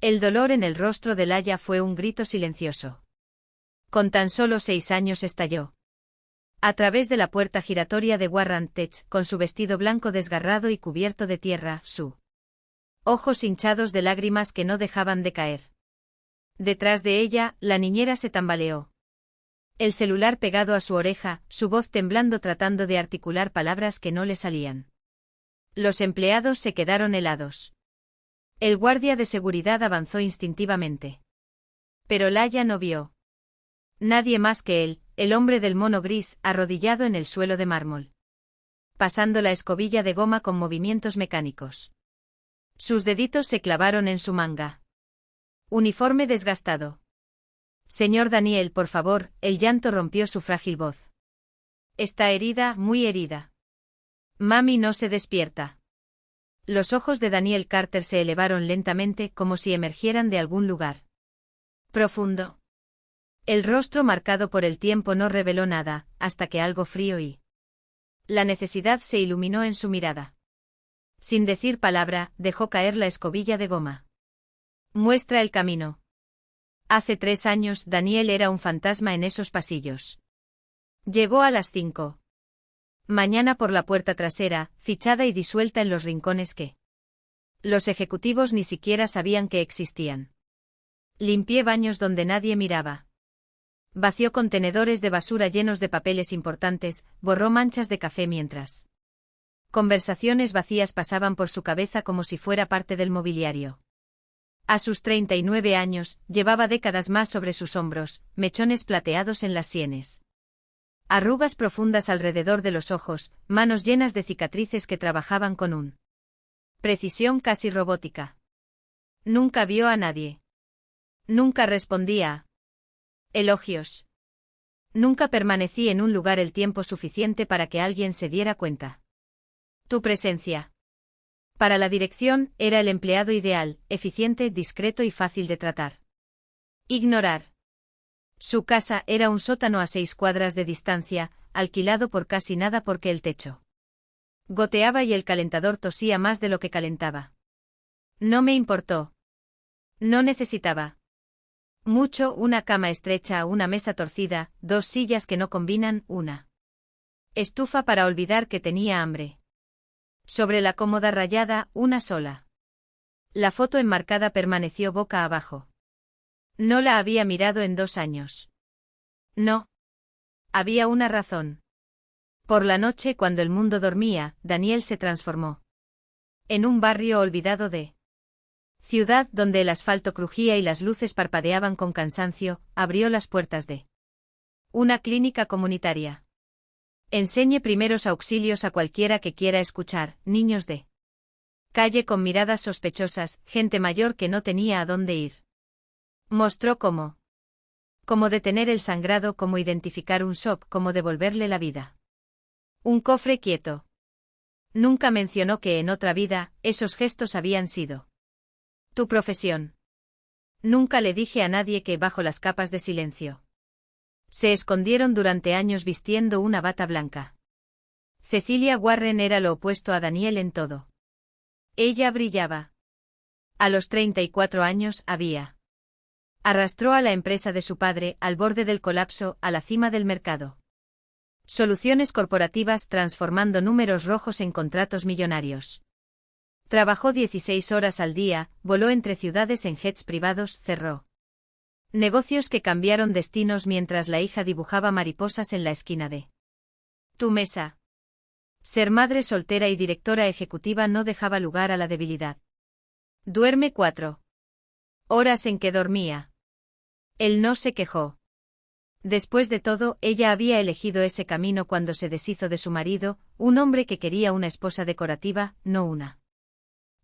El dolor en el rostro de Laia fue un grito silencioso. Con tan solo 6 años estalló. A través de la puerta giratoria de Warren Tech, con su vestido blanco desgarrado y cubierto de tierra, sus ojos hinchados de lágrimas que no dejaban de caer. Detrás de ella, la niñera se tambaleó. El celular pegado a su oreja, su voz temblando tratando de articular palabras que no le salían. Los empleados se quedaron helados. El guardia de seguridad avanzó instintivamente. Pero Laia no vio. Nadie más que él, el hombre del mono gris, arrodillado en el suelo de mármol. Pasando la escobilla de goma con movimientos mecánicos. Sus deditos se clavaron en su manga. Uniforme desgastado. Señor Daniel, por favor, el llanto rompió su frágil voz. Está herida, muy herida. Mami no se despierta. Los ojos de Daniel Carter se elevaron lentamente como si emergieran de algún lugar profundo. El rostro marcado por el tiempo no reveló nada, hasta que algo frío y la necesidad se iluminó en su mirada. Sin decir palabra, dejó caer la escobilla de goma. Muestra el camino. Hace 3 años, Daniel era un fantasma en esos pasillos. Llegó a las 5. Mañana por la puerta trasera, fichada y disuelta en los rincones que los ejecutivos ni siquiera sabían que existían. Limpié baños donde nadie miraba. Vació contenedores de basura llenos de papeles importantes, borró manchas de café mientras conversaciones vacías pasaban por su cabeza como si fuera parte del mobiliario. A sus 39 años, llevaba décadas más sobre sus hombros, mechones plateados en las sienes. Arrugas profundas alrededor de los ojos, manos llenas de cicatrices que trabajaban con un precisión casi robótica. Nunca vio a nadie. Nunca respondía a elogios. Nunca permanecí en un lugar el tiempo suficiente para que alguien se diera cuenta. Tu presencia. Para la dirección, era el empleado ideal, eficiente, discreto y fácil de tratar. Ignorar. Su casa era un sótano a 6 cuadras de distancia, alquilado por casi nada porque el techo goteaba y el calentador tosía más de lo que calentaba. No me importó. No necesitaba mucho, una cama estrecha, una mesa torcida, 2 sillas que no combinan, una estufa para olvidar que tenía hambre. Sobre la cómoda rayada, una sola. La foto enmarcada permaneció boca abajo. No la había mirado en 2 años. No. Había una razón. Por la noche, cuando el mundo dormía, Daniel se transformó en un barrio olvidado de ciudad donde el asfalto crujía y las luces parpadeaban con cansancio, abrió las puertas de una clínica comunitaria. Enseñe primeros auxilios a cualquiera que quiera escuchar, niños de calle con miradas sospechosas, gente mayor que no tenía a dónde ir. Mostró cómo detener el sangrado, cómo identificar un shock, cómo devolverle la vida. Un cofre quieto. Nunca mencionó que en otra vida, esos gestos habían sido tu profesión. Nunca le dije a nadie que bajo las capas de silencio se escondieron durante años vistiendo una bata blanca. Cecilia Warren era lo opuesto a Daniel en todo. Ella brillaba. A los 34 años había arrastró a la empresa de su padre al borde del colapso, a la cima del mercado. Soluciones corporativas transformando números rojos en contratos millonarios. Trabajó 16 horas al día, voló entre ciudades en jets privados, cerró negocios que cambiaron destinos mientras la hija dibujaba mariposas en la esquina de tu mesa. Ser madre soltera y directora ejecutiva no dejaba lugar a la debilidad. Duerme 4 horas en que dormía. Él no se quejó. Después de todo, ella había elegido ese camino cuando se deshizo de su marido, un hombre que quería una esposa decorativa, no una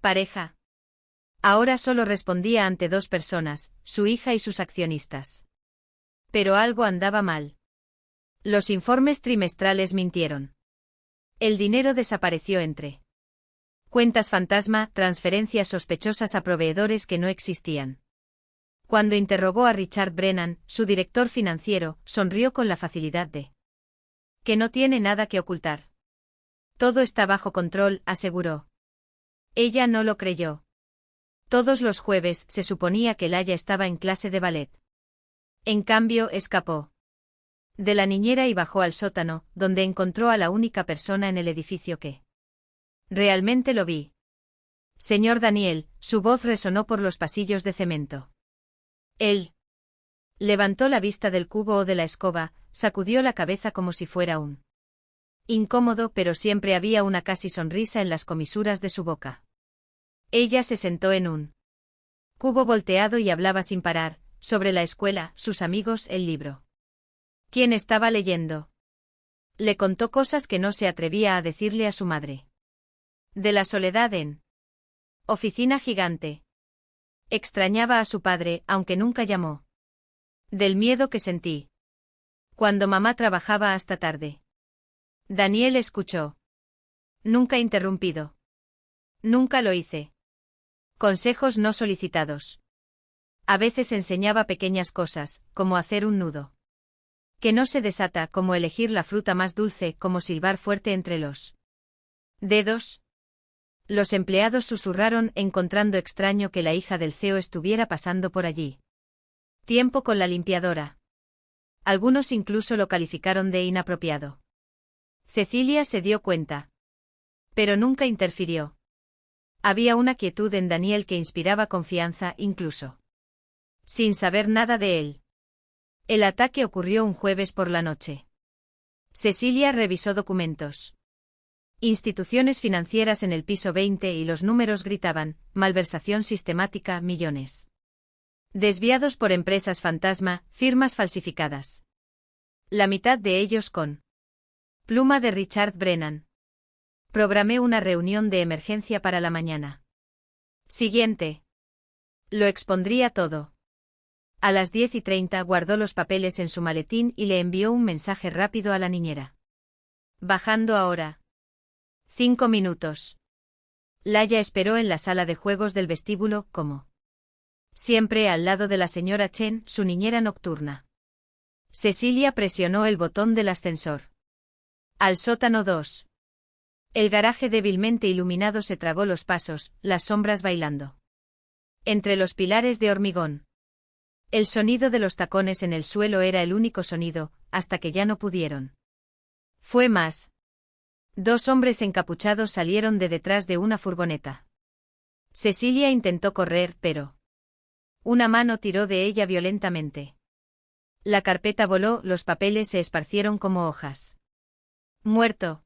pareja. Ahora solo respondía ante 2 personas, su hija y sus accionistas. Pero algo andaba mal. Los informes trimestrales mintieron. El dinero desapareció entre cuentas fantasma, transferencias sospechosas a proveedores que no existían. Cuando interrogó a Richard Brennan, su director financiero, sonrió con la facilidad de que no tiene nada que ocultar. Todo está bajo control, aseguró. Ella no lo creyó. Todos los jueves se suponía que Laia estaba en clase de ballet. En cambio, escapó de la niñera y bajó al sótano, donde encontró a la única persona en el edificio que realmente lo vi. Señor Daniel, su voz resonó por los pasillos de cemento. Él levantó la vista del cubo o de la escoba, sacudió la cabeza como si fuera un incómodo, pero siempre había una casi sonrisa en las comisuras de su boca. Ella se sentó en un cubo volteado y hablaba sin parar, sobre la escuela, sus amigos, el libro. ¿Quién estaba leyendo? Le contó cosas que no se atrevía a decirle a su madre. De la soledad en Oficina Gigante. Extrañaba a su padre, aunque nunca llamó. Del miedo que sentí cuando mamá trabajaba hasta tarde. Daniel escuchó. Nunca interrumpido. Nunca lo hice. Consejos no solicitados. A veces enseñaba pequeñas cosas, como hacer un nudo que no se desata, como elegir la fruta más dulce, como silbar fuerte entre los dedos. Los empleados susurraron, encontrando extraño que la hija del CEO estuviera pasando por allí. Tiempo con la limpiadora. Algunos incluso lo calificaron de inapropiado. Cecilia se dio cuenta. Pero nunca interfirió. Había una quietud en Daniel que inspiraba confianza, incluso sin saber nada de él. El ataque ocurrió un jueves por la noche. Cecilia revisó documentos. Instituciones financieras en el piso 20 y los números gritaban, malversación sistemática, millones desviados por empresas fantasma, firmas falsificadas. La mitad de ellos con pluma de Richard Brennan. Programé una reunión de emergencia para la mañana siguiente. Lo expondría todo. A las 10:30 guardó los papeles en su maletín y le envió un mensaje rápido a la niñera. Bajando ahora. 5 minutos. Laia esperó en la sala de juegos del vestíbulo, como siempre al lado de la señora Chen, su niñera nocturna. Cecilia presionó el botón del ascensor. Al sótano 2. El garaje débilmente iluminado se tragó los pasos, las sombras bailando entre los pilares de hormigón. El sonido de los tacones en el suelo era el único sonido, hasta que ya no pudieron. Fue más. 2 hombres encapuchados salieron de detrás de una furgoneta. Cecilia intentó correr, pero una mano tiró de ella violentamente. La carpeta voló, los papeles se esparcieron como hojas. Muerto.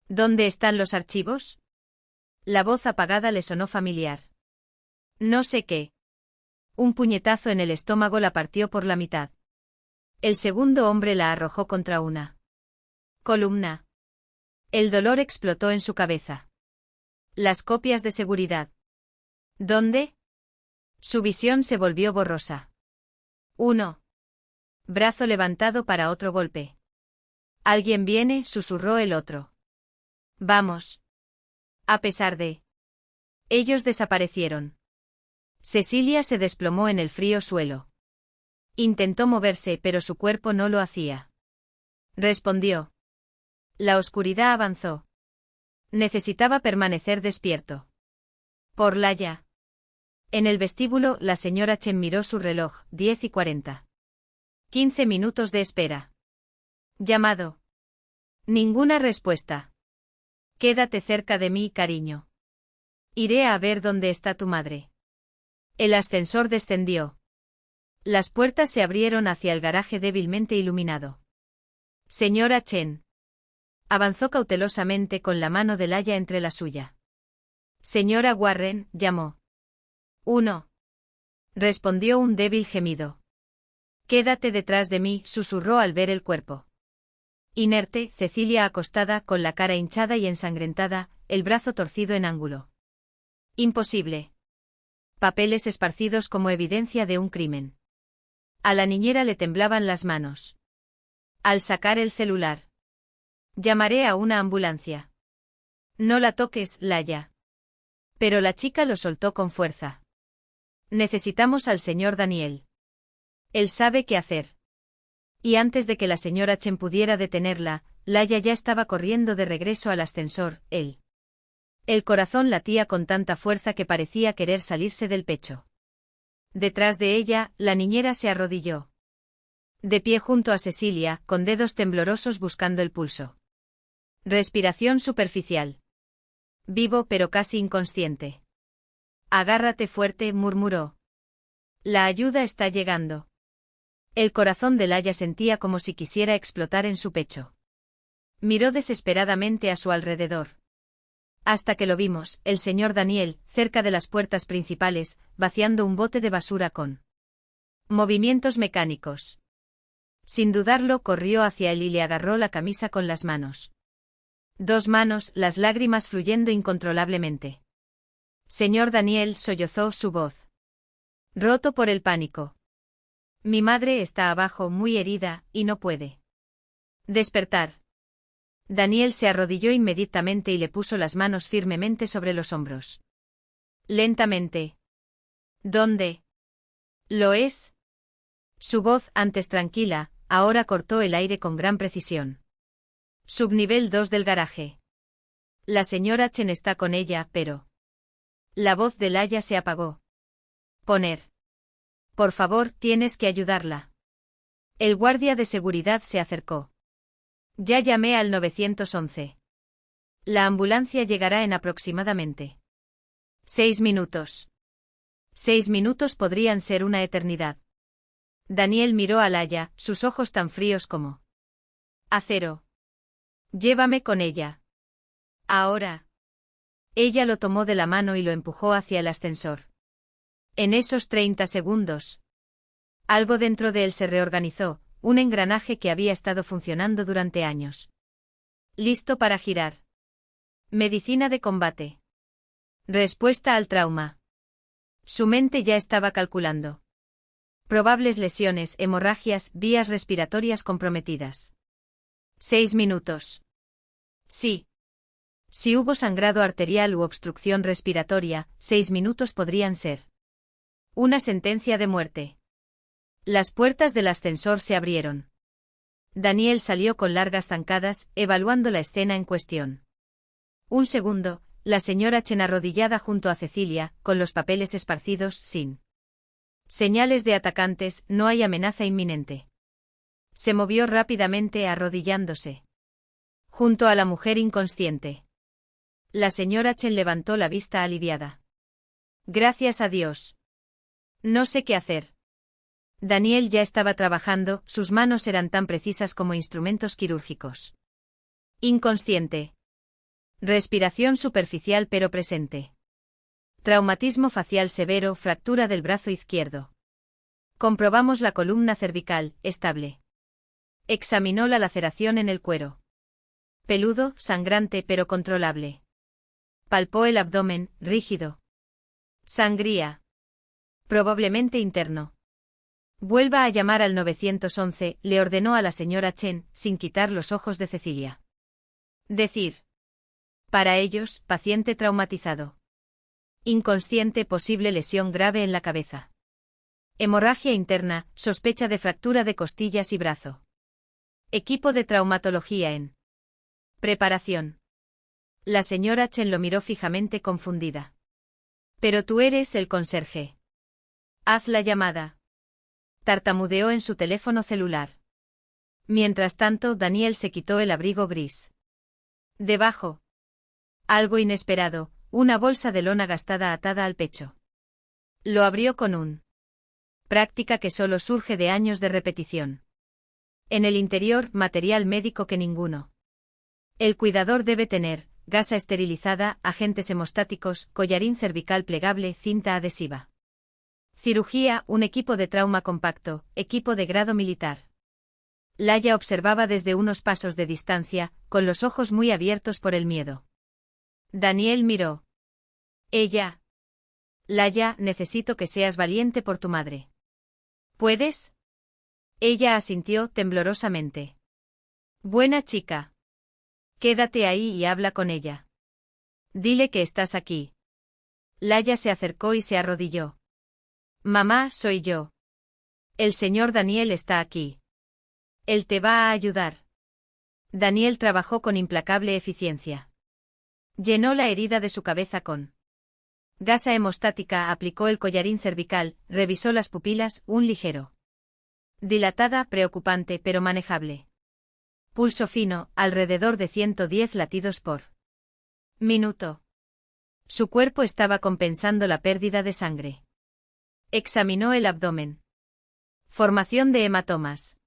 ¿Dónde están los archivos? La voz apagada le sonó familiar. No sé qué. Un puñetazo en el estómago la partió por la mitad. El segundo hombre la arrojó contra una columna. El dolor explotó en su cabeza. Las copias de seguridad. ¿Dónde? Su visión se volvió borrosa. 1. Brazo levantado para otro golpe. Alguien viene, susurró el otro. Vamos. A pesar de ellos desaparecieron. Cecilia se desplomó en el frío suelo. Intentó moverse, pero su cuerpo no lo hacía. Respondió. La oscuridad avanzó. Necesitaba permanecer despierto. Por Laia. En el vestíbulo, la señora Chen miró su reloj, 10:40. 15 minutos de espera. Llamado. Ninguna respuesta. Quédate cerca de mí, cariño. Iré a ver dónde está tu madre. El ascensor descendió. Las puertas se abrieron hacia el garaje débilmente iluminado. Señora Chen. Avanzó cautelosamente con la mano de Laia entre la suya. Señora Warren, llamó. 1. Respondió un débil gemido. Quédate detrás de mí, susurró al ver el cuerpo. Inerte, Cecilia acostada, con la cara hinchada y ensangrentada, el brazo torcido en ángulo. Imposible. Papeles esparcidos como evidencia de un crimen. A la niñera le temblaban las manos. Al sacar el celular. Llamaré a una ambulancia. No la toques, Laia. Pero la chica lo soltó con fuerza. Necesitamos al señor Daniel. Él sabe qué hacer. Y antes de que la señora Chen pudiera detenerla, Laia ya estaba corriendo de regreso al ascensor, él El corazón latía con tanta fuerza que parecía querer salirse del pecho. Detrás de ella, la niñera se arrodilló. De pie junto a Cecilia, con dedos temblorosos buscando el pulso. Respiración superficial. Vivo pero casi inconsciente. Agárrate fuerte, murmuró. La ayuda está llegando. El corazón de Laia sentía como si quisiera explotar en su pecho. Miró desesperadamente a su alrededor. Hasta que lo vimos, el señor Daniel, cerca de las puertas principales, vaciando un bote de basura con movimientos mecánicos. Sin dudarlo, corrió hacia él y le agarró la camisa con las manos. 2 manos, las lágrimas fluyendo incontrolablemente. Señor Daniel, sollozó su voz. Roto por el pánico. Mi madre está abajo muy herida, y no puede despertar. Daniel se arrodilló inmediatamente y le puso las manos firmemente sobre los hombros. Lentamente. ¿Dónde? ¿Lo es? Su voz, antes tranquila, ahora cortó el aire con gran precisión. Subnivel 2 del garaje. La señora Chen está con ella, pero... La voz de Laia se apagó. Poner. Por favor, tienes que ayudarla. El guardia de seguridad se acercó. Ya llamé al 911. La ambulancia llegará en aproximadamente 6 minutos. 6 minutos podrían ser una eternidad. Daniel miró a Laia, sus ojos tan fríos como acero. Llévame con ella. Ahora. Ella lo tomó de la mano y lo empujó hacia el ascensor. En esos 30 segundos. Algo dentro de él se reorganizó, un engranaje que había estado funcionando durante años. Listo para girar. Medicina de combate. Respuesta al trauma. Su mente ya estaba calculando. Probables lesiones, hemorragias, vías respiratorias comprometidas. 6 minutos. Sí. Si hubo sangrado arterial u obstrucción respiratoria, 6 minutos podrían ser una sentencia de muerte. Las puertas del ascensor se abrieron. Daniel salió con largas zancadas, evaluando la escena en cuestión. Un segundo, la señora Chen arrodillada junto a Cecilia, con los papeles esparcidos, sin señales de atacantes, no hay amenaza inminente. Se movió rápidamente arrodillándose junto a la mujer inconsciente. La señora Chen levantó la vista aliviada. Gracias a Dios. No sé qué hacer. Daniel ya estaba trabajando, sus manos eran tan precisas como instrumentos quirúrgicos. Inconsciente. Respiración superficial pero presente. Traumatismo facial severo, fractura del brazo izquierdo. Comprobamos la columna cervical, estable. Examinó la laceración en el cuero. Peludo, sangrante pero controlable. Palpó el abdomen, rígido. Sangría. Probablemente interno. Vuelva a llamar al 911, le ordenó a la señora Chen, sin quitar los ojos de Cecilia. Decir. Para ellos, paciente traumatizado. Inconsciente, posible lesión grave en la cabeza. Hemorragia interna, sospecha de fractura de costillas y brazo. Equipo de traumatología en preparación. La señora Chen lo miró fijamente confundida. Pero tú eres el conserje. Haz la llamada. Tartamudeó en su teléfono celular. Mientras tanto, Daniel se quitó el abrigo gris. Debajo. Algo inesperado, una bolsa de lona gastada atada al pecho. Lo abrió con un práctica que solo surge de años de repetición. En el interior, material médico que ninguno. El cuidador debe tener: gasa esterilizada, agentes hemostáticos, collarín cervical plegable, cinta adhesiva. Cirugía, un equipo de trauma compacto, equipo de grado militar. Laia observaba desde unos pasos de distancia, con los ojos muy abiertos por el miedo. Daniel miró. Ella. Laia, necesito que seas valiente por tu madre. ¿Puedes? Ella asintió temblorosamente. Buena chica. Quédate ahí y habla con ella. Dile que estás aquí. Laia se acercó y se arrodilló. Mamá, soy yo. El señor Daniel está aquí. Él te va a ayudar. Daniel trabajó con implacable eficiencia. Llenó la herida de su cabeza con gasa hemostática, aplicó el collarín cervical, revisó las pupilas, un ligero. Dilatada, preocupante pero manejable. Pulso fino, alrededor de 110 latidos por minuto. Su cuerpo estaba compensando la pérdida de sangre. Examinó el abdomen. Formación de hematomas.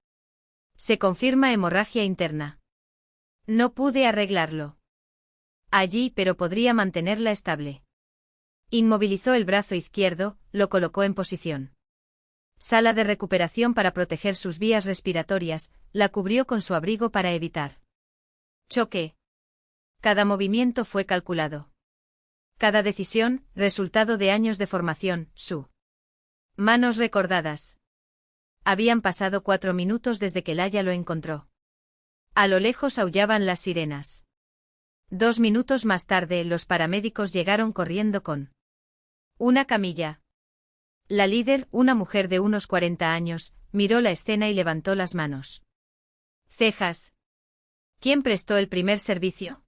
Se confirma hemorragia interna. No pude arreglarlo allí, pero podría mantenerla estable. Inmovilizó el brazo izquierdo, lo colocó en posición. Sala de recuperación para proteger sus vías respiratorias, la cubrió con su abrigo para evitar choque. Cada movimiento fue calculado. Cada decisión, resultado de años de formación, manos recordadas. Habían pasado 4 minutos desde que Laia lo encontró. A lo lejos aullaban las sirenas. 2 minutos más tarde, los paramédicos llegaron corriendo con una camilla. La líder, una mujer de unos 40 años, miró la escena y levantó las manos. Cejas. ¿Quién prestó el primer servicio?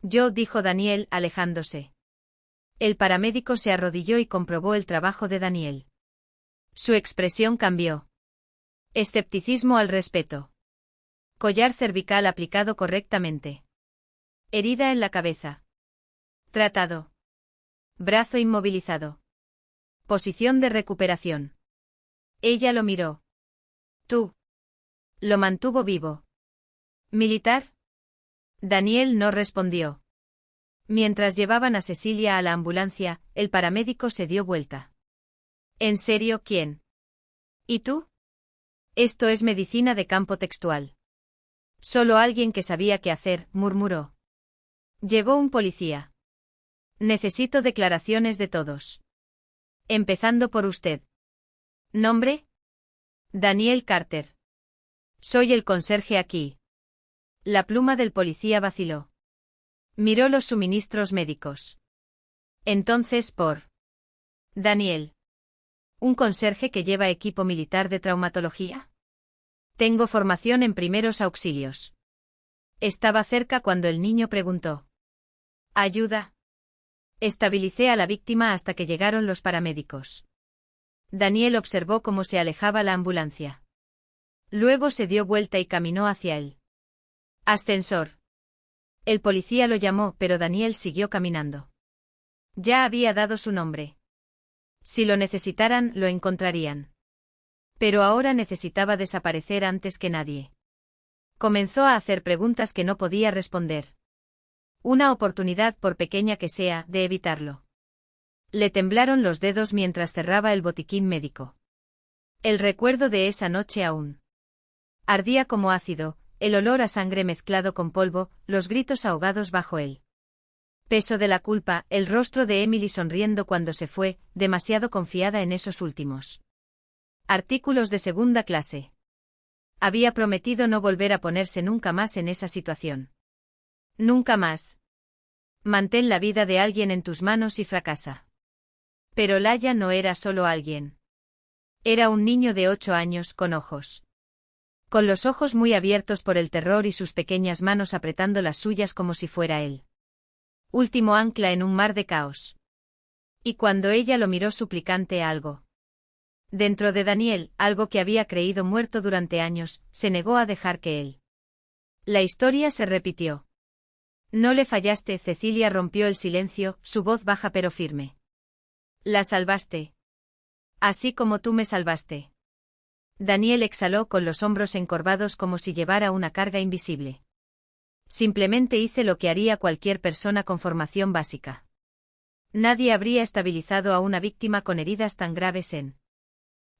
Yo, dijo Daniel, alejándose. El paramédico se arrodilló y comprobó el trabajo de Daniel. Su expresión cambió. Escepticismo al respeto. Collar cervical aplicado correctamente. Herida en la cabeza. Tratado. Brazo inmovilizado. Posición de recuperación. Ella lo miró. Tú. Lo mantuvo vivo. ¿Militar? Daniel no respondió. Mientras llevaban a Cecilia a la ambulancia, el paramédico se dio vuelta. ¿En serio quién? ¿Y tú? Esto es medicina de campo textual. Solo alguien que sabía qué hacer, murmuró. Llegó un policía. Necesito declaraciones de todos. Empezando por usted. ¿Nombre? Daniel Carter. Soy el conserje aquí. La pluma del policía vaciló. Miró los suministros médicos. Entonces por Daniel. ¿Un conserje que lleva equipo militar de traumatología? Tengo formación en primeros auxilios. Estaba cerca cuando el niño preguntó. ¿Ayuda? Estabilicé a la víctima hasta que llegaron los paramédicos. Daniel observó cómo se alejaba la ambulancia. Luego se dio vuelta y caminó hacia él. Ascensor. El policía lo llamó, pero Daniel siguió caminando. Ya había dado su nombre. Si lo necesitaran, lo encontrarían. Pero ahora necesitaba desaparecer antes que nadie. Comenzó a hacer preguntas que no podía responder. Una oportunidad, por pequeña que sea, de evitarlo. Le temblaron los dedos mientras cerraba el botiquín médico. El recuerdo de esa noche aún ardía como ácido, el olor a sangre mezclado con polvo, los gritos ahogados bajo el peso de la culpa, el rostro de Emily sonriendo cuando se fue, demasiado confiada en esos últimos artículos de segunda clase. Había prometido no volver a ponerse nunca más en esa situación. Nunca más. Mantén la vida de alguien en tus manos y fracasa. Pero Laia no era solo alguien. Era un niño de 8 años, con ojos. Con los ojos muy abiertos por el terror y sus pequeñas manos apretando las suyas como si fuera él. Último ancla en un mar de caos. Y cuando ella lo miró suplicante, algo dentro de Daniel, algo que había creído muerto durante años, se negó a dejar que él. La historia se repitió. No le fallaste, Cecilia rompió el silencio, su voz baja pero firme. La salvaste. Así como tú me salvaste. Daniel exhaló con los hombros encorvados como si llevara una carga invisible. Simplemente hice lo que haría cualquier persona con formación básica. Nadie habría estabilizado a una víctima con heridas tan graves en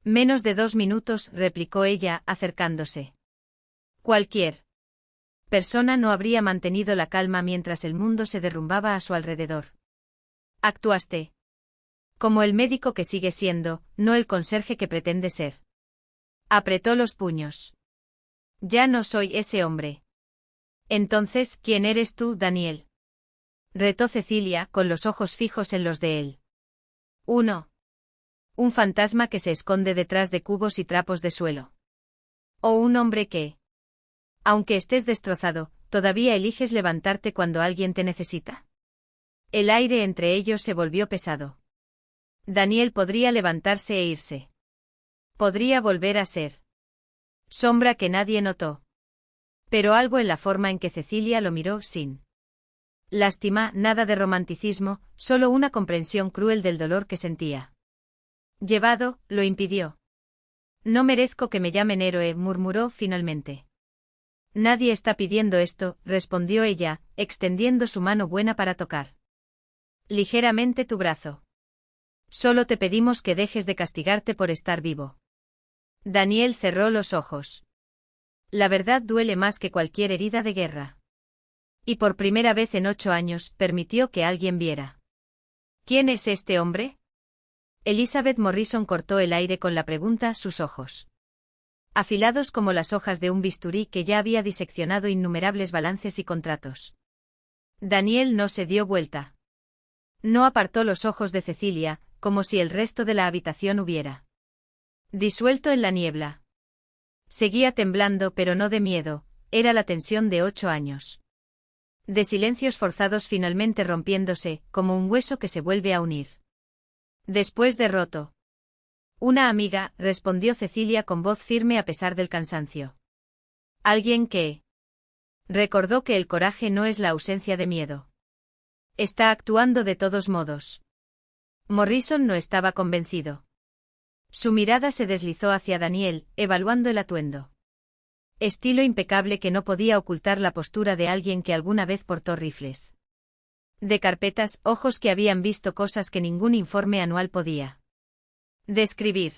menos de 2 minutos, replicó ella, acercándose. Cualquier persona no habría mantenido la calma mientras el mundo se derrumbaba a su alrededor. Actuaste como el médico que sigue siendo, no el conserje que pretende ser. Apretó los puños. Ya no soy ese hombre. Entonces, ¿quién eres tú, Daniel? Retó Cecilia, con los ojos fijos en los de él. Un fantasma que se esconde detrás de cubos y trapos de suelo. O un hombre que, aunque estés destrozado, todavía eliges levantarte cuando alguien te necesita. El aire entre ellos se volvió pesado. Daniel podría levantarse e irse. Podría volver a ser sombra que nadie notó. Pero algo en la forma en que Cecilia lo miró sin lástima, nada de romanticismo, solo una comprensión cruel del dolor que sentía. Llevado, lo impidió. No merezco que me llamen héroe, murmuró finalmente. Nadie está pidiendo esto, respondió ella, extendiendo su mano buena para tocar ligeramente tu brazo. Solo te pedimos que dejes de castigarte por estar vivo. Daniel cerró los ojos. La verdad duele más que cualquier herida de guerra. Y por primera vez en 8 años, permitió que alguien viera. ¿Quién es este hombre? Elizabeth Morrison cortó el aire con la pregunta, sus ojos afilados como las hojas de un bisturí que ya había diseccionado innumerables balances y contratos. Daniel no se dio vuelta. No apartó los ojos de Cecilia, como si el resto de la habitación hubiera disuelto en la niebla. Seguía temblando, pero no de miedo, era la tensión de 8 años. De silencios forzados finalmente rompiéndose, como un hueso que se vuelve a unir. Después de roto. Una amiga, respondió Cecilia con voz firme a pesar del cansancio. Alguien que recordó que el coraje no es la ausencia de miedo. Está actuando de todos modos. Morrison no estaba convencido. Su mirada se deslizó hacia Daniel, evaluando el atuendo. Estilo impecable que no podía ocultar la postura de alguien que alguna vez portó rifles. De carpetas, ojos que habían visto cosas que ningún informe anual podía describir.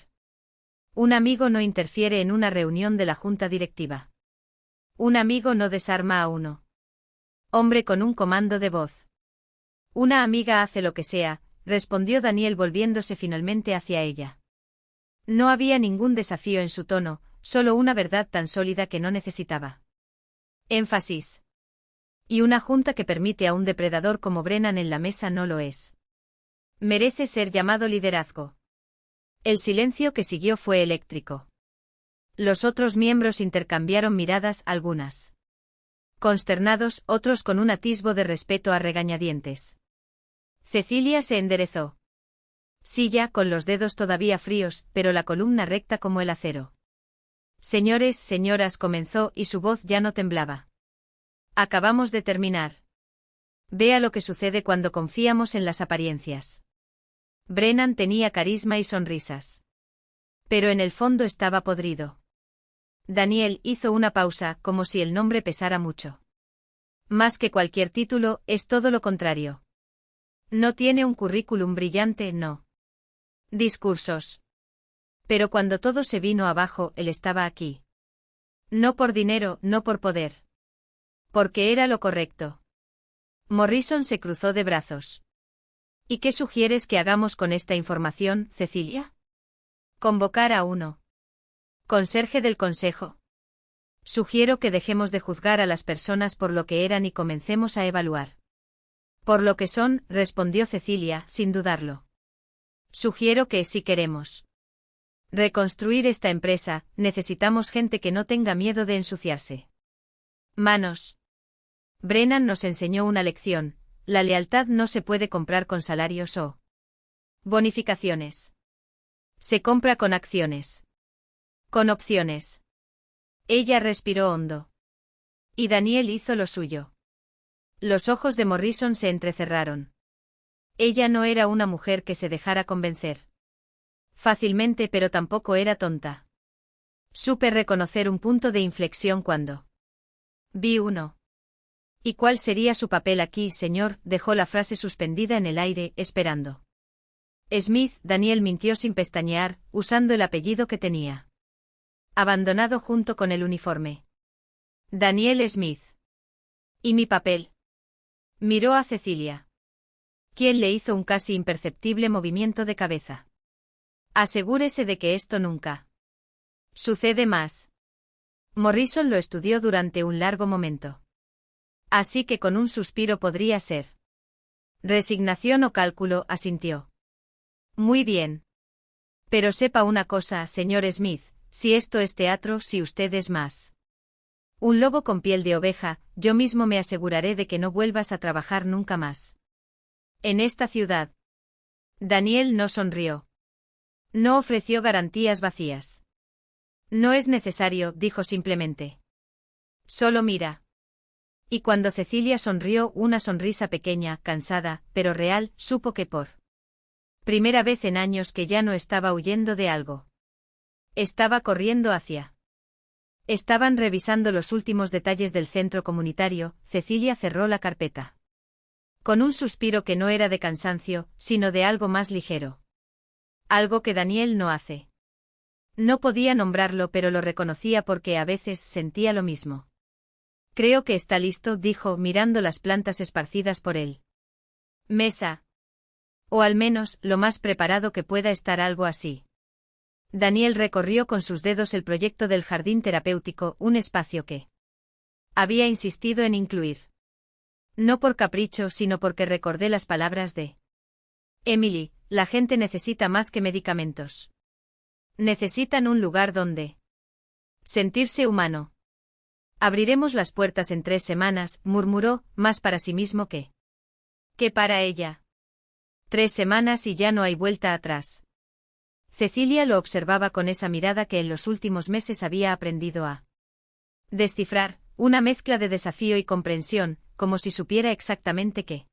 Un amigo no interfiere en una reunión de la junta directiva. Un amigo no desarma a uno. Hombre con un comando de voz. Una amiga hace lo que sea, respondió Daniel volviéndose finalmente hacia ella. No había ningún desafío en su tono, solo una verdad tan sólida que no necesitaba énfasis. Y una junta que permite a un depredador como Brennan en la mesa no lo es. Merece ser llamado liderazgo. El silencio que siguió fue eléctrico. Los otros miembros intercambiaron miradas, algunas consternados, otros con un atisbo de respeto a regañadientes. Cecilia se enderezó. Silla, con los dedos todavía fríos, pero la columna recta como el acero. Señores, señoras, comenzó, y su voz ya no temblaba. Acabamos de terminar. Vea lo que sucede cuando confiamos en las apariencias. Brennan tenía carisma y sonrisas. Pero en el fondo estaba podrido. Daniel hizo una pausa, como si el nombre pesara mucho. Más que cualquier título, es todo lo contrario. No tiene un currículum brillante, no. Discursos. Pero cuando todo se vino abajo, él estaba aquí. No por dinero, no por poder. Porque era lo correcto. Morrison se cruzó de brazos. ¿Y qué sugieres que hagamos con esta información, Cecilia? Convocar a uno. Conserje del consejo. Sugiero que dejemos de juzgar a las personas por lo que eran y comencemos a evaluar. Por lo que son, respondió Cecilia, sin dudarlo. Sugiero que, si queremos reconstruir esta empresa, necesitamos gente que no tenga miedo de ensuciarse. Manos. Brennan nos enseñó una lección: la lealtad no se puede comprar con salarios o bonificaciones. Se compra con acciones. Con opciones. Ella respiró hondo. Y Daniel hizo lo suyo. Los ojos de Morrison se entrecerraron. Ella no era una mujer que se dejara convencer fácilmente, pero tampoco era tonta. Supe reconocer un punto de inflexión cuando vi uno. ¿Y cuál sería su papel aquí, señor? Dejó la frase suspendida en el aire, esperando. Smith, Daniel mintió sin pestañear, usando el apellido que tenía abandonado junto con el uniforme. Daniel Smith. ¿Y mi papel? Miró a Cecilia. ¿Quién le hizo un casi imperceptible movimiento de cabeza? Asegúrese de que esto nunca sucede más. Morrison lo estudió durante un largo momento. Así que con un suspiro podría ser resignación o cálculo, asintió. Muy bien. Pero sepa una cosa, señor Smith, si esto es teatro, si usted es más un lobo con piel de oveja, yo mismo me aseguraré de que no vuelvas a trabajar nunca más. En esta ciudad. Daniel no sonrió. No ofreció garantías vacías. No es necesario, dijo simplemente. Solo mira. Y cuando Cecilia sonrió una sonrisa pequeña, cansada, pero real, supo que por primera vez en años que ya no estaba huyendo de algo. Estaba corriendo hacia. Estaban revisando los últimos detalles del centro comunitario. Cecilia cerró la carpeta. Con un suspiro que no era de cansancio, sino de algo más ligero. Algo que Daniel no hace. No podía nombrarlo, pero lo reconocía porque a veces sentía lo mismo. Creo que está listo, dijo, mirando las plantas esparcidas por él. Mesa. O al menos, lo más preparado que pueda estar, algo así. Daniel recorrió con sus dedos el proyecto del jardín terapéutico, un espacio que había insistido en incluir. No por capricho, sino porque recordé las palabras de Emily: la gente necesita más que medicamentos. Necesitan un lugar donde sentirse humano. Abriremos las puertas en 3 semanas, murmuró, más para sí mismo que para ella. 3 semanas y ya no hay vuelta atrás. Cecilia lo observaba con esa mirada que en los últimos meses había aprendido a descifrar, una mezcla de desafío y comprensión, como si supiera exactamente qué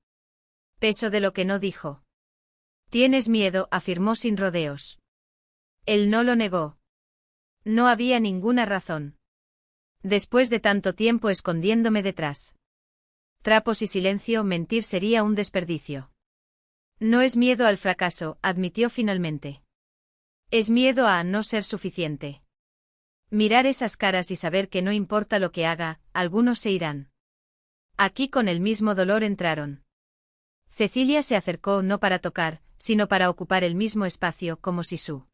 peso de lo que no dijo. Tienes miedo, afirmó sin rodeos. Él no lo negó. No había ninguna razón. Después de tanto tiempo escondiéndome detrás trapos y silencio, mentir sería un desperdicio. No es miedo al fracaso, admitió finalmente. Es miedo a no ser suficiente. Mirar esas caras y saber que no importa lo que haga, algunos se irán. Aquí con el mismo dolor entraron. Cecilia se acercó no para tocar, sino para ocupar el mismo espacio, como si su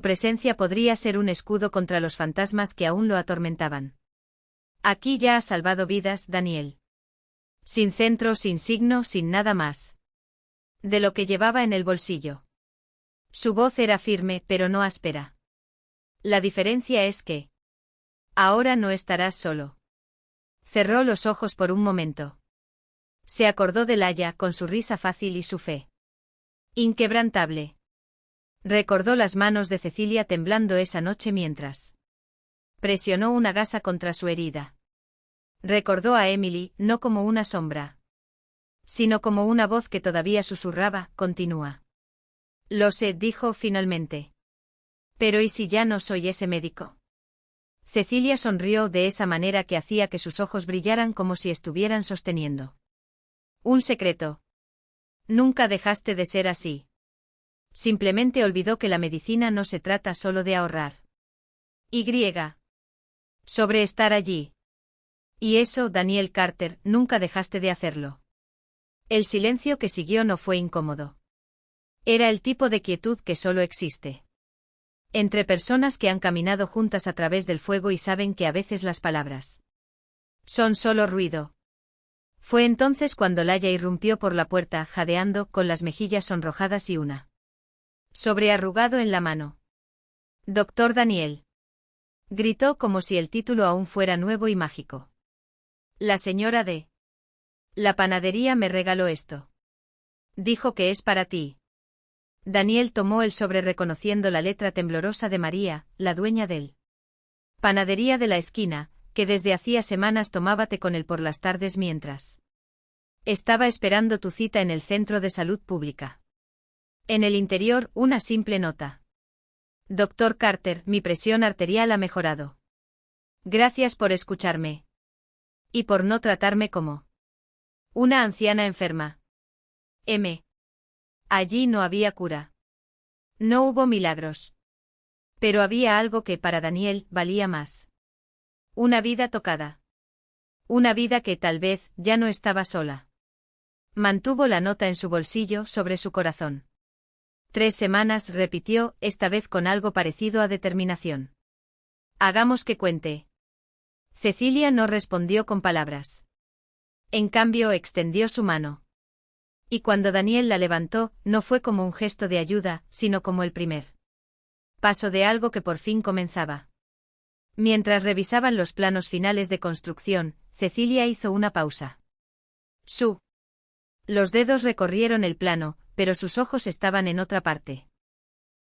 presencia podría ser un escudo contra los fantasmas que aún lo atormentaban. Aquí ya has salvado vidas, Daniel. Sin centro, sin signo, sin nada más de lo que llevaba en el bolsillo. Su voz era firme, pero no áspera. La diferencia es que ahora no estarás solo. Cerró los ojos por un momento. Se acordó de Laia, con su risa fácil y su fe inquebrantable. Recordó las manos de Cecilia temblando esa noche mientras presionó una gasa contra su herida. Recordó a Emily, no como una sombra, sino como una voz que todavía susurraba: continúa. Lo sé, dijo finalmente. Pero ¿y si ya no soy ese médico? Cecilia sonrió de esa manera que hacía que sus ojos brillaran como si estuvieran sosteniendo un secreto. Nunca dejaste de ser así. Simplemente olvidó que la medicina no se trata solo de ahorrar. Sobre estar allí. Y eso, Daniel Carter, nunca dejaste de hacerlo. El silencio que siguió no fue incómodo. Era el tipo de quietud que solo existe entre personas que han caminado juntas a través del fuego y saben que a veces las palabras son solo ruido. Fue entonces cuando Laia irrumpió por la puerta, jadeando, con las mejillas sonrojadas y una sobrearrugado en la mano. Doctor Daniel. Gritó como si el título aún fuera nuevo y mágico. La señora de la panadería me regaló esto. Dijo que es para ti. Daniel tomó el sobre reconociendo la letra temblorosa de María, la dueña del panadería de la esquina, que desde hacía semanas tomaba té con él por las tardes mientras estaba esperando tu cita en el centro de salud pública. En el interior, una simple nota. Doctor Carter, mi presión arterial ha mejorado. Gracias por escucharme. Y por no tratarme como una anciana enferma. Allí no había cura. No hubo milagros. Pero había algo que para Daniel valía más. Una vida tocada. Una vida que tal vez ya no estaba sola. Mantuvo la nota en su bolsillo, sobre su corazón. 3 semanas, repitió, esta vez con algo parecido a determinación. Hagamos que cuente. Cecilia no respondió con palabras. En cambio, extendió su mano. Y cuando Daniel la levantó, no fue como un gesto de ayuda, sino como el primer paso de algo que por fin comenzaba. Mientras revisaban los planos finales de construcción, Cecilia hizo una pausa. Su Los dedos recorrieron el plano, pero sus ojos estaban en otra parte.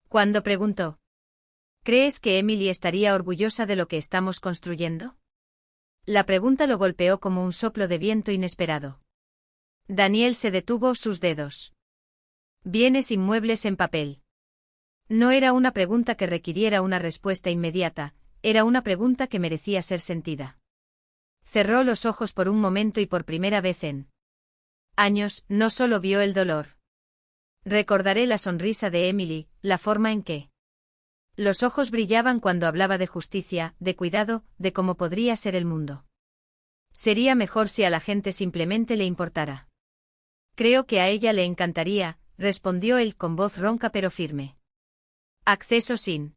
Cuando preguntó: ¿crees que Emily estaría orgullosa de lo que estamos construyendo? La pregunta lo golpeó como un soplo de viento inesperado. Daniel se detuvo sus dedos. Bienes inmuebles en papel. No era una pregunta que requiriera una respuesta inmediata, era una pregunta que merecía ser sentida. Cerró los ojos por un momento y por primera vez en años, no solo vio el dolor. Recordaré la sonrisa de Emily, la forma en que los ojos brillaban cuando hablaba de justicia, de cuidado, de cómo podría ser el mundo. Sería mejor si a la gente simplemente le importara. Creo que a ella le encantaría, respondió él con voz ronca pero firme. Acceso sin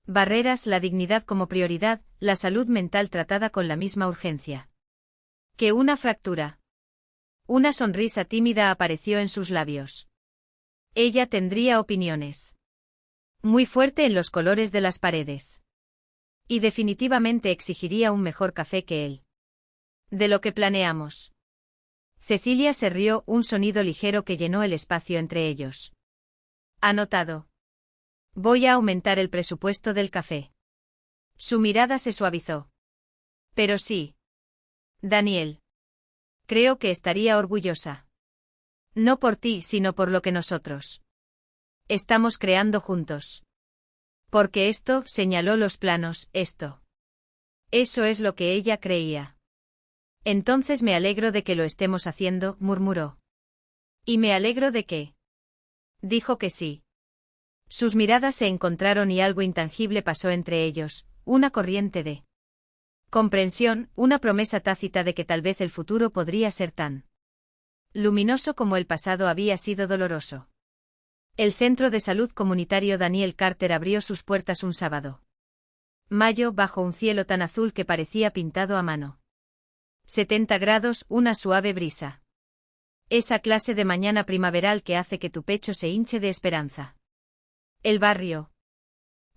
barreras, la dignidad como prioridad, la salud mental tratada con la misma urgencia que una fractura. Una sonrisa tímida apareció en sus labios. Ella tendría opiniones muy fuerte en los colores de las paredes. Y definitivamente exigiría un mejor café que él. De lo que planeamos. Cecilia se rió, un sonido ligero que llenó el espacio entre ellos. Anotado. Voy a aumentar el presupuesto del café. Su mirada se suavizó. Pero sí. Daniel. Creo que estaría orgullosa. No por ti, sino por lo que nosotros estamos creando juntos. Porque esto, señaló los planos, esto. Eso es lo que ella creía. Entonces me alegro de que lo estemos haciendo, murmuró. Y me alegro de que. Dijo que sí. Sus miradas se encontraron y algo intangible pasó entre ellos, una corriente de comprensión, una promesa tácita de que tal vez el futuro podría ser tan luminoso como el pasado había sido doloroso. El Centro de Salud Comunitario Daniel Carter abrió sus puertas un sábado. Mayo, bajo un cielo tan azul que parecía pintado a mano. 70 grados, una suave brisa. Esa clase de mañana primaveral que hace que tu pecho se hinche de esperanza. El barrio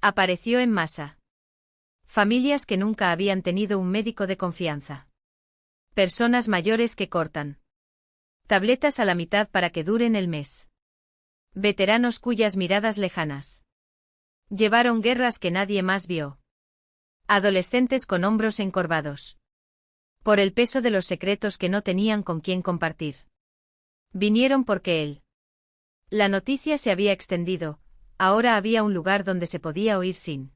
apareció en masa. Familias que nunca habían tenido un médico de confianza. Personas mayores que cortan tabletas a la mitad para que duren el mes. Veteranos cuyas miradas lejanas llevaron guerras que nadie más vio. Adolescentes con hombros encorvados. Por el peso de los secretos que no tenían con quién compartir. Vinieron porque él. La noticia se había extendido, ahora había un lugar donde se podía oír sin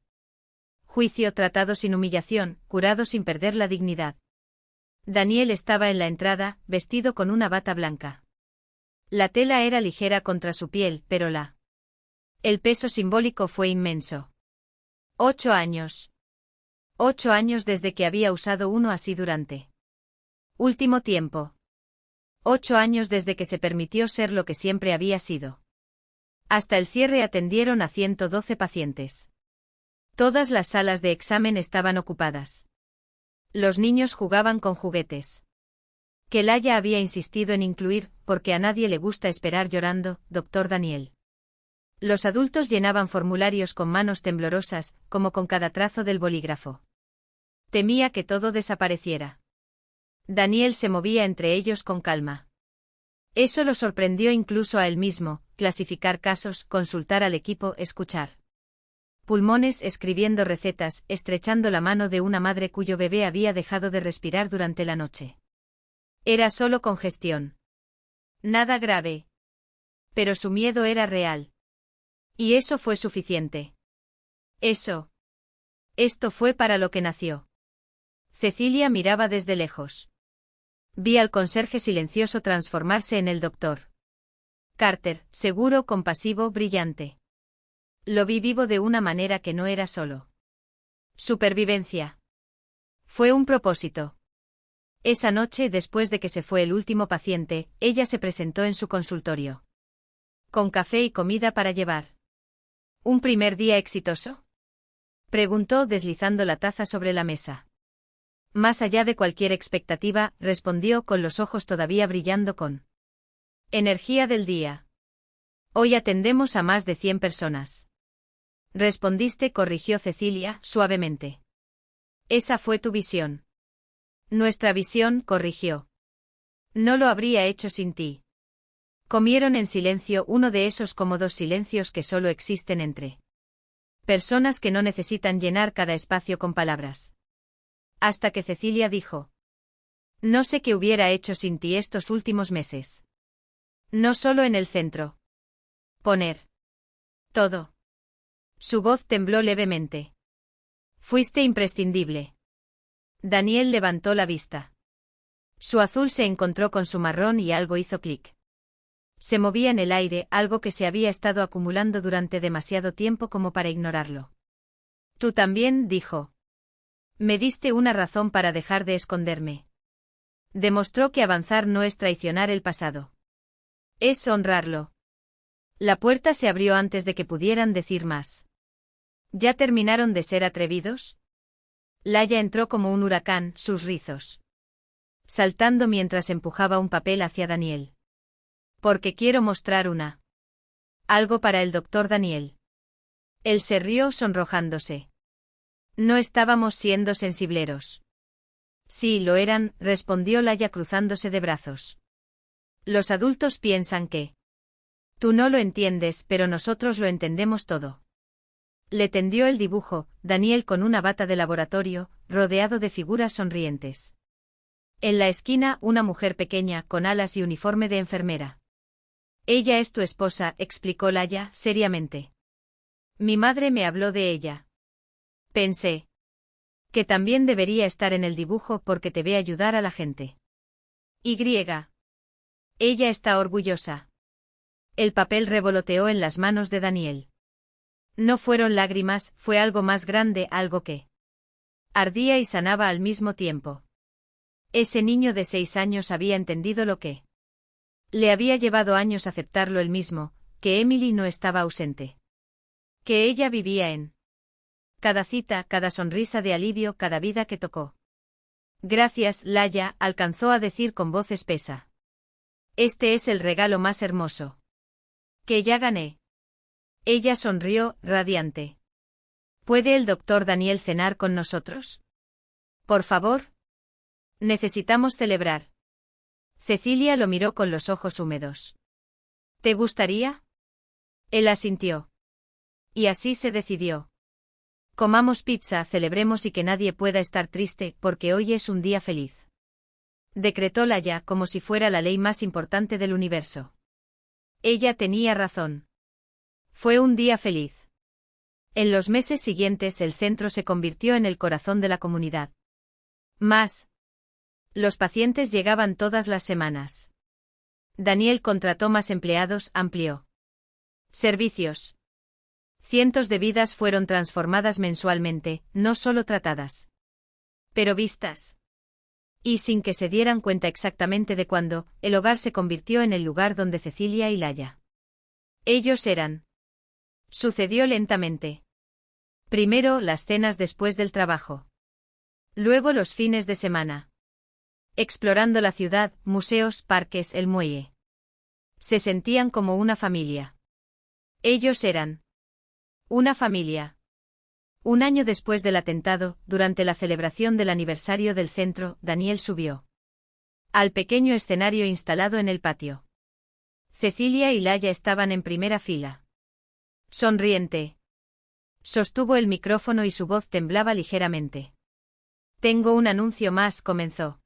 juicio, tratado sin humillación, curado sin perder la dignidad. Daniel estaba en la entrada, vestido con una bata blanca. La tela era ligera contra su piel, pero el peso simbólico fue inmenso. 8 años. 8 años desde que había usado uno así durante último tiempo. 8 años desde que se permitió ser lo que siempre había sido. Hasta el cierre atendieron a 112 pacientes. Todas las salas de examen estaban ocupadas. Los niños jugaban con juguetes que Laia había insistido en incluir, porque a nadie le gusta esperar llorando, doctor Daniel. Los adultos llenaban formularios con manos temblorosas, como con cada trazo del bolígrafo. Temía que todo desapareciera. Daniel se movía entre ellos con calma. Eso lo sorprendió incluso a él mismo, clasificar casos, consultar al equipo, escuchar pulmones, escribiendo recetas, estrechando la mano de una madre cuyo bebé había dejado de respirar durante la noche. Era solo congestión. Nada grave. Pero su miedo era real. Y eso fue suficiente. Esto fue para lo que nació. Cecilia miraba desde lejos. Vi al conserje silencioso transformarse en el doctor Carter, seguro, compasivo, brillante. Lo vi vivo de una manera que no era solo supervivencia. Fue un propósito. Esa noche, después de que se fue el último paciente, ella se presentó en su consultorio. Con café y comida para llevar. ¿Un primer día exitoso?, preguntó deslizando la taza sobre la mesa. Más allá de cualquier expectativa, respondió con los ojos todavía brillando con energía del día. Hoy atendemos a más de 100 personas. Respondiste, corrigió Cecilia, suavemente. Esa fue tu visión. Nuestra visión, corrigió. No lo habría hecho sin ti. Comieron en silencio, uno de esos cómodos silencios que solo existen entre personas que no necesitan llenar cada espacio con palabras. Hasta que Cecilia dijo: «No sé qué hubiera hecho sin ti estos últimos meses. No solo en el centro. Poner todo». Su voz tembló levemente. «Fuiste imprescindible». Daniel levantó la vista. Su azul se encontró con su marrón y algo hizo clic. Se movía en el aire, algo que se había estado acumulando durante demasiado tiempo como para ignorarlo. «Tú también», dijo. «Me diste una razón para dejar de esconderme». Demostró que avanzar no es traicionar el pasado. Es honrarlo. La puerta se abrió antes de que pudieran decir más. ¿Ya terminaron de ser atrevidos? Laia entró como un huracán, sus rizos saltando mientras empujaba un papel hacia Daniel. «Porque quiero mostrar algo para el doctor Daniel». Él se rió sonrojándose. «No estábamos siendo sensibleros». «Sí, lo eran», respondió Laia cruzándose de brazos. «Los adultos piensan que tú no lo entiendes, pero nosotros lo entendemos todo». Le tendió el dibujo, Daniel con una bata de laboratorio, rodeado de figuras sonrientes. En la esquina, una mujer pequeña, con alas y uniforme de enfermera. «Ella es tu esposa», explicó Laia, seriamente. «Mi madre me habló de ella. Pensé que también debería estar en el dibujo porque te ve ayudar a la gente. Y. Ella está orgullosa». El papel revoloteó en las manos de Daniel. No fueron lágrimas, fue algo más grande, algo que ardía y sanaba al mismo tiempo. Ese niño de 6 años había entendido lo que le había llevado años aceptarlo él mismo, que Emily no estaba ausente. Que ella vivía en cada cita, cada sonrisa de alivio, cada vida que tocó. «Gracias, Laia», alcanzó a decir con voz espesa. «Este es el regalo más hermoso que ya gané». Ella sonrió, radiante. «¿Puede el doctor Daniel cenar con nosotros? Por favor. Necesitamos celebrar». Cecilia lo miró con los ojos húmedos. «¿Te gustaría?» Él asintió. Y así se decidió. «Comamos pizza, celebremos y que nadie pueda estar triste, porque hoy es un día feliz», decretó Laia como si fuera la ley más importante del universo. Ella tenía razón. Fue un día feliz. En los meses siguientes el centro se convirtió en el corazón de la comunidad. Los pacientes llegaban todas las semanas. Daniel contrató más empleados, amplió servicios. Cientos de vidas fueron transformadas mensualmente, no solo tratadas, pero vistas. Y sin que se dieran cuenta exactamente de cuándo, el hogar se convirtió en el lugar donde Cecilia y Laia. Ellos eran. Sucedió lentamente. Primero las cenas después del trabajo. Luego los fines de semana. Explorando la ciudad, museos, parques, el muelle. Se sentían como una familia. Ellos eran una familia. Un año después del atentado, durante la celebración del aniversario del centro, Daniel subió al pequeño escenario instalado en el patio. Cecilia y Laia estaban en primera fila. Sonriente. Sostuvo el micrófono y su voz temblaba ligeramente. «Tengo un anuncio más», comenzó.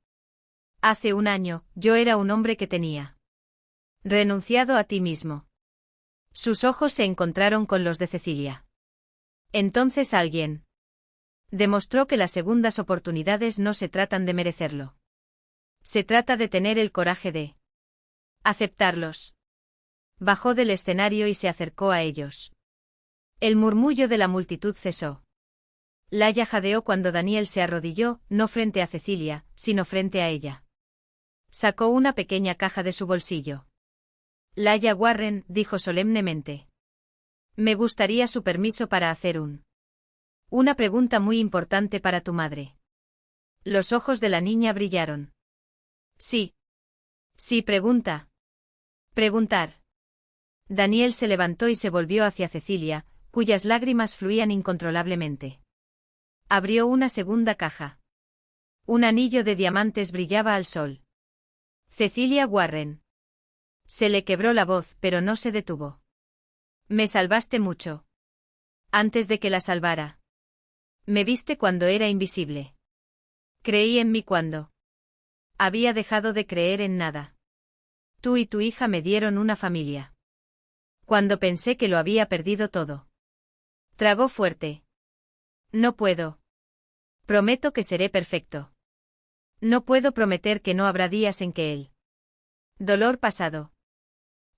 «Hace un año, yo era un hombre que tenía renunciado a ti mismo». Sus ojos se encontraron con los de Cecilia. Entonces alguien demostró que las segundas oportunidades no se tratan de merecerlo. Se trata de tener el coraje de aceptarlos. Bajó del escenario y se acercó a ellos. El murmullo de la multitud cesó. Laia jadeó cuando Daniel se arrodilló, no frente a Cecilia, sino frente a ella. Sacó una pequeña caja de su bolsillo. «Laia Warren», dijo solemnemente. «Me gustaría su permiso para hacer una pregunta muy importante para tu madre». Los ojos de la niña brillaron. «Sí. Sí, pregunta». «Preguntar». Daniel se levantó y se volvió hacia Cecilia, cuyas lágrimas fluían incontrolablemente. Abrió una segunda caja. Un anillo de diamantes brillaba al sol. «Cecilia Warren». Se le quebró la voz, pero no se detuvo. Me salvaste mucho. Antes de que la salvara. Me viste cuando era invisible. Creí en mí cuando había dejado de creer en nada. Tú y tu hija me dieron una familia. Cuando pensé que lo había perdido todo. Tragó fuerte. No puedo. Prometo que seré perfecto. No puedo prometer que no habrá días en que el dolor pasado.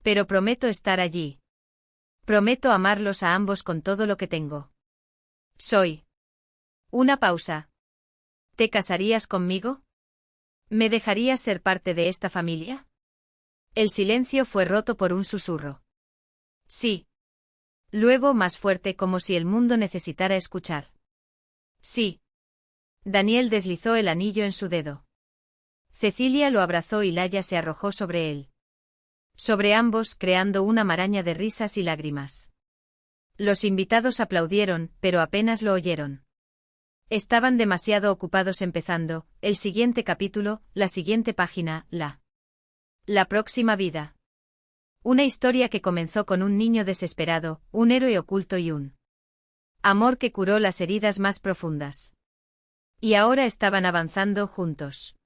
Pero prometo estar allí. Prometo amarlos a ambos con todo lo que tengo. Soy. Una pausa. ¿Te casarías conmigo? ¿Me dejarías ser parte de esta familia? El silencio fue roto por un susurro. Sí. Luego más fuerte como si el mundo necesitara escuchar. Sí. Daniel deslizó el anillo en su dedo. Cecilia lo abrazó y Laia se arrojó sobre él. Sobre ambos creando una maraña de risas y lágrimas. Los invitados aplaudieron, pero apenas lo oyeron. Estaban demasiado ocupados empezando, el siguiente capítulo, la siguiente página, la próxima vida. Una historia que comenzó con un niño desesperado, un héroe oculto y un amor que curó las heridas más profundas. Y ahora estaban avanzando juntos.